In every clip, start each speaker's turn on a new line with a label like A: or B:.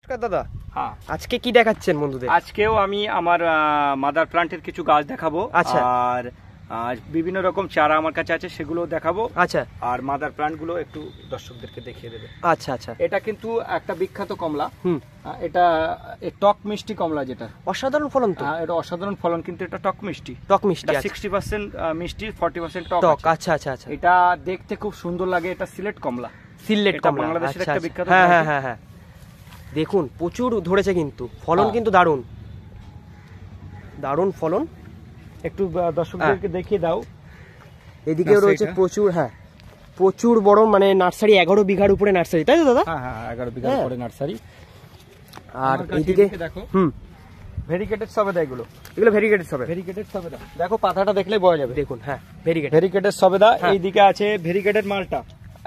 A: দাদা,
B: হ্যাঁ
A: আজকে কি দেখাচ্ছেন বন্ধুদের?
B: আজকেও আমি আমার মাদার প্লান্টের কিছু গাছ দেখাবো।
A: আচ্ছা।
B: আর বিভিন্ন রকম চারা আমার কাছে আছে, সেগুলো দেখাবো।
A: আচ্ছা।
B: আর মাদার প্লান্ট গুলো একটু দর্শকদেরকে দেখিয়ে দেবে।
A: আচ্ছা আচ্ছা।
B: এটা কিন্তু একটা বিখ্যাত কমলা। এটা টক মিষ্টি কমলা, যেটা
A: অসাধারণ ফলন তো।
B: এটা অসাধারণ ফলন, কিন্তু এটা টক মিষ্টি।
A: টক মিষ্টি
B: 60% মিষ্টি, 40% টক।
A: আচ্ছা আচ্ছা আচ্ছা।
B: এটা দেখতে খুব সুন্দর লাগে। এটা সিলেট কমলা।
A: সিলেট কমলা
B: বাংলাদেশের একটা বিখ্যাত।
A: হ্যাঁ হ্যাঁ হ্যাঁ হ্যাঁ। দেখুন প্রচুর ধরেছে, কিন্তু ফলন কিন্তু দারুণ দারুণ ফলন।
B: একটু দর্শকদেরকে দেখিয়ে দাও।
A: এদিকেও রয়েছে প্রচুর, হ্যাঁ প্রচুর বড়, মানে নার্সারি 11 বিঘার উপরে নার্সারি, তাই তো দাদা?
B: হ্যাঁ হ্যাঁ 11 বিঘার উপরে নার্সারি।
A: আর এইদিকে
B: দেখো ভেরিকেটেড সবেদা। এগুলো
A: ভেরিকেটেড সবেদা।
B: ভেরিকেটেড সবেদা দেখো, পাতাটা দেখলেই বোঝা যাবে।
A: দেখুন, হ্যাঁ
B: ভেরিকেটেড সবেদা। এইদিকে আছে ভেরিকেটেড মালটা।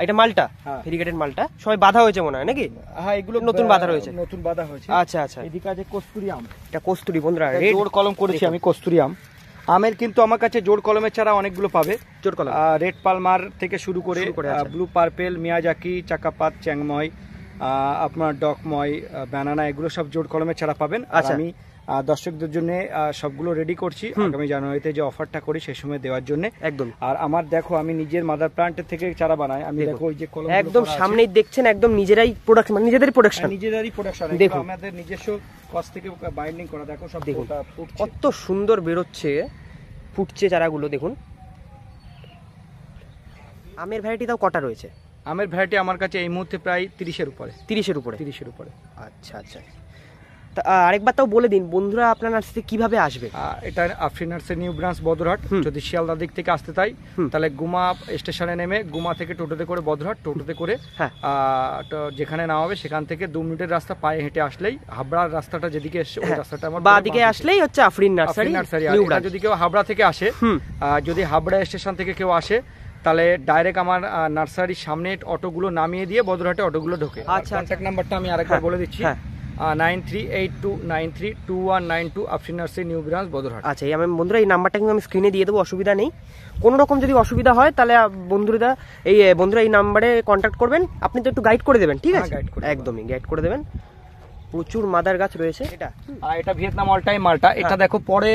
A: এটা মালটা, ভেরিকেটেড মালটা। সবাই বাঁধা হয়েছে মনে হয় নাকি?
B: হ্যাঁ, এগুলো
A: নতুন বাঁধা রয়েছে।
B: নতুন বাঁধা হয়েছে।
A: আচ্ছা আচ্ছা।
B: এদিকে আছে কস্তুরি আম।
A: এটা কস্তুরি বন্ধুরা,
B: জোড় কলম করেছি আমি কস্তুরি আম। আমের কিন্তু আমার কাছে জোড় কলমের চারা অনেকগুলো পাবে।
A: জোড় কলম
B: রেড পালমার থেকে শুরু করে ব্লু পার্পেল, মিয়াজাকি, চাকাপাত, চ্যাংময়, আপনার ডকময়, ব্যানানা, এগুলো সব জোড় কলমের চারা পাবেন। আর আমি দর্শকদের জন্য সবগুলো রেডি করছি আগামী জানুয়ারিতে যে অফারটা করি সেই সময় দেওয়ার জন্য।
A: একদম।
B: আর আমার দেখো, আমি নিজের মাদার প্লান্টের থেকে চারা বানাই। আমি দেখো ওই যে কলম
A: একদম সামনেই দেখছেন, একদম নিজেরাই প্রোডাকশন, মানে নিজেদেরই প্রোডাকশন।
B: দেখো আমাদের নিজস্ব কস্ট থেকে বাইন্ডিং করা। দেখো সব
A: দেখুন কত সুন্দর বেরোচ্ছে, ফুটছে চারাগুলো দেখুন। আমের ভ্যারাইটি তাও কটা রয়েছে?
B: আমের ভ্যারাইটি আমার কাছে এই মুহূর্তে প্রায় 30-এর উপরে।
A: 30-এর উপরে। আচ্ছা আচ্ছা। আরেকবার তাও বলে দিন বন্ধুরা, আপনার নার্সারিতে কিভাবে আসবে?
B: এটা Afrin nursery new branch Badarhat. যদি শিয়ালদা দিক থেকে আসতে তাই তাহলে গুমা স্টেশনে নেমে, গুমা থেকে টোটোতে করে বদরহাট, টোটোতে করে যেখানে নামাবে সেখান থেকে 2 মিনিটের রাস্তা পায়ে হেঁটে আসলেই হাবড়ার রাস্তাটা যেদিকে এসে, ওই রাস্তাটা আমার
A: বাঁ দিকে আসলেই হচ্ছে আফরিন নার্সারি।
B: যদি কেউ হাবড়া থেকে আসে, যদি হাবড়া স্টেশন থেকে কেউ আসে, তাহলে ডাইরেক্ট আমার নার্সারির সামনে অটোগুলো নামিয়ে দিয়ে বদরহাটে অটোগুলো ঢোকে।
A: আচ্ছা,
B: কন্ট্যাক্ট নাম্বারটা আমি আরেকবার বলে দিচ্ছি, 9382932192, Afrin nursery new branch Badarhat.
A: আচ্ছা, আমি বন্ধুরা এই নাম্বারটা কিন্তু আমি স্ক্রিনে দিয়ে দেবো, অসুবিধা নেই। কোনো রকম যদি অসুবিধা হয় তাহলে বন্ধুরা এই নাম্বারে কন্ট্যাক্ট করবেন। আপনি তো একটু গাইড করে দেবেন, ঠিক আছে? একদমই গাইড করে দেবেন। প্রচুর মাদার গাছ রয়েছে।
B: এটা ভিয়েতনাম অল টাইম মালটা। এটা দেখো পরে,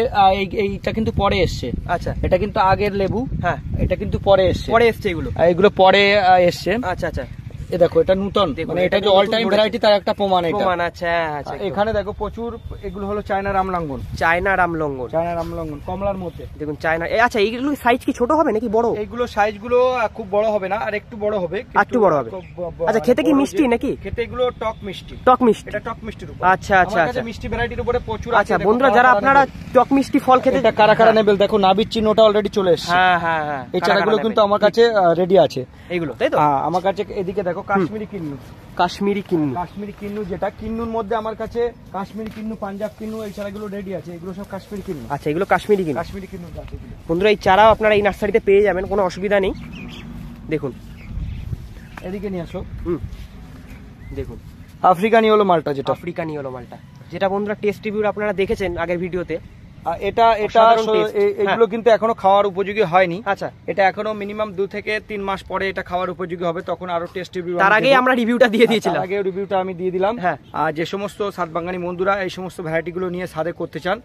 B: এইটা কিন্তু পরে এসছে।
A: আচ্ছা,
B: এটা কিন্তু আগের লেবু। হ্যাঁ, এটা কিন্তু পরে এসছে। এগুলো পরে এসছে।
A: আচ্ছা আচ্ছা।
B: এ দেখো, এটা নতুন, মানে এটা যে অল টাইম ভ্যারাইটি তার একটা প্রমাণ।
A: আচ্ছা আচ্ছা।
B: এখানে দেখো প্রচুর, এগুলো হলো চায়না রামলঙ্গন। কমলার মধ্যে দেখুন চায়না।
A: আচ্ছা, এইগুলো সাইজ কি ছোট হবে নাকি বড়?
B: এইগুলো সাইজগুলো খুব বড় হবে না, আর একটু বড় হবে।
A: আচ্ছা, খেতে কি মিষ্টি নাকি?
B: খেতে এগুলো টক মিষ্টি।
A: এটা টক মিষ্টির উপর। আচ্ছা আচ্ছা আচ্ছা।
B: মিষ্টি ভ্যারাইটির উপরে প্রচুর।
A: আচ্ছা বন্ধুরা, যারা আপনারা টক মিষ্টি ফল খেতে,
B: কারা কারা নেবেন দেখো, নাবির চিহ্নটা অলরেডি চলে এসেছে।
A: হ্যাঁ হ্যাঁ হ্যাঁ।
B: এই চারাগুলো কিন্তু আমার কাছে রেডি আছে,
A: এইগুলো, তাই তো?
B: আমার কাছে এদিকে দেখো কাশ্মীরি কিন্নু, যেটা কিন্নুর মধ্যে আমার কাছে কাশ্মীরি কিন্নু, পাঞ্জাব কিন্নু, এই চারাগুলো রেডি আছে। এগুলো সব কাশ্মীরি কিন্নু।
A: আচ্ছা, এগুলো কাশ্মীরি কিন্নু বন্ধুরা। এই চারাও আপনারা এই নার্সারিতে পেয়ে যাবেন, কোনো অসুবিধা নেই। দেখুন
B: এদিকে নিয়ে আসো।
A: দেখুন
B: আফ্রিকান ইয়েলো মালটা,
A: যেটা বন্ধুরা টেস্ট রিভিউ আপনারা দেখেছেন আগের ভিডিওতে।
B: এগুলো কিন্তু এখনো খাওয়ার উপযোগী হয়নি।
A: আচ্ছা,
B: এটা এখনো মিনিমাম 2 থেকে 3 মাস পরে এটা খাওয়ার উপযোগী হবে, তখন আরো টেস্ট রিভিউ।
A: তার আগে আমরা রিভিউটা দিয়ে দিয়েছিলাম।
B: রিভিউটা আমি দিয়ে দিলাম। আর যে সমস্ত সাতবাঙ্গানি বন্ধুরা এই সমস্ত ভ্যারাইটি গুলো নিয়ে সাদে করতে চান,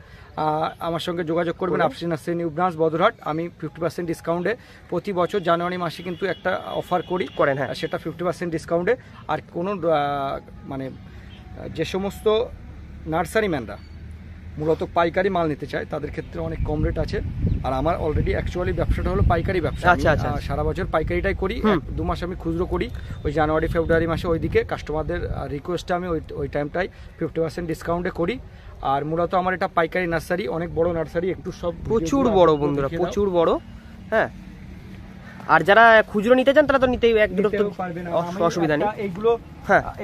B: আমার সঙ্গে যোগাযোগ করবেন। Afrin nursery new branch Badarhat. আমি 50% ডিসকাউন্টে প্রতি বছর জানুয়ারি মাসে কিন্তু একটা অফার করেন। হ্যাঁ, সেটা 50% ডিসকাউন্টে। আর কোনো মানে যে সমস্ত নার্সারি ম্যানরা মূলত পাইকারি মাল নিতে চায় তাদের ক্ষেত্রে অনেক কম রেট আছে। আর আমার অলরেডি অ্যাকচুয়ালি ব্যবসাটা হলো পাইকারি ব্যবসা।
A: আচ্ছা আচ্ছা।
B: সারা বছর পাইকারিটাই করি, 2 মাস আমি খুচরো করি। ওই জানুয়ারি ফেব্রুয়ারি মাসে ওইদিকে কাস্টমারদের রিকোয়েস্টে আমি ওই টাইমটাই 50% ডিসকাউন্টে করি। আর মূলত আমার এটা পাইকারি নার্সারি, অনেক বড় নার্সারি, একটু সব
A: প্রচুর বড় বন্ধুরা, প্রচুর বড়। হ্যাঁ, আর যারা খুচরো নিতে চান তারা তো নিতেই পারবে না, অসুবিধা নেই।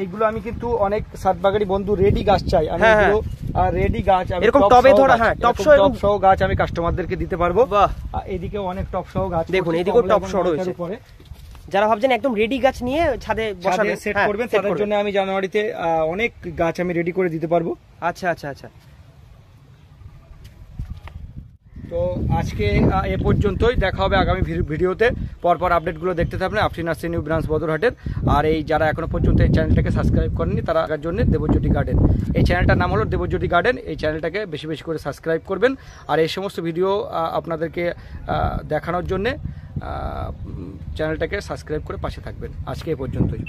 B: এইগুলো আমি কিন্তু অনেক সাতবাগানি বন্ধু রেডি গাছ চাই। আমি রেডি গাছ,
A: এরকম টবে ধরা,
B: টপ সহ গাছ আমি কাস্টমারদেরকে দিতে পারবো। এদিকে অনেক টপ সহ গাছ
A: দেখুন, এদিকেও টপ সহ রয়েছে। যারা ভাবছেন একদম রেডি গাছ নিয়ে ছাদে বসাবেন,
B: সেট করবেন, তাদের জন্য আমি জানুয়ারিতে অনেক গাছ আমি রেডি করে দিতে পারবো।
A: আচ্ছা আচ্ছা আচ্ছা।
B: তো আজকে এ পর্যন্তই, দেখা হবে আগামী ভিডিওতে। পরপর আপডেটগুলো দেখতে থাকবেন আফরিন নার্সারি নিউ ব্রাঞ্চ বদরহাটের। আর এই যারা এখনো পর্যন্ত এই চ্যানেলটাকে সাবস্ক্রাইব করেননি তারা আগার জন্য দেবজ্যোতি গার্ডেন, এই চ্যানেলটার নাম হলো দেবজ্যোতি গার্ডেন। এই চ্যানেলটাকে বেশি বেশি করে সাবস্ক্রাইব করবেন আর এই সমস্ত ভিডিও আপনাদেরকে দেখানোর জন্যে চ্যানেলটাকে সাবস্ক্রাইব করে পাশে থাকবেন। আজকে এ পর্যন্তই।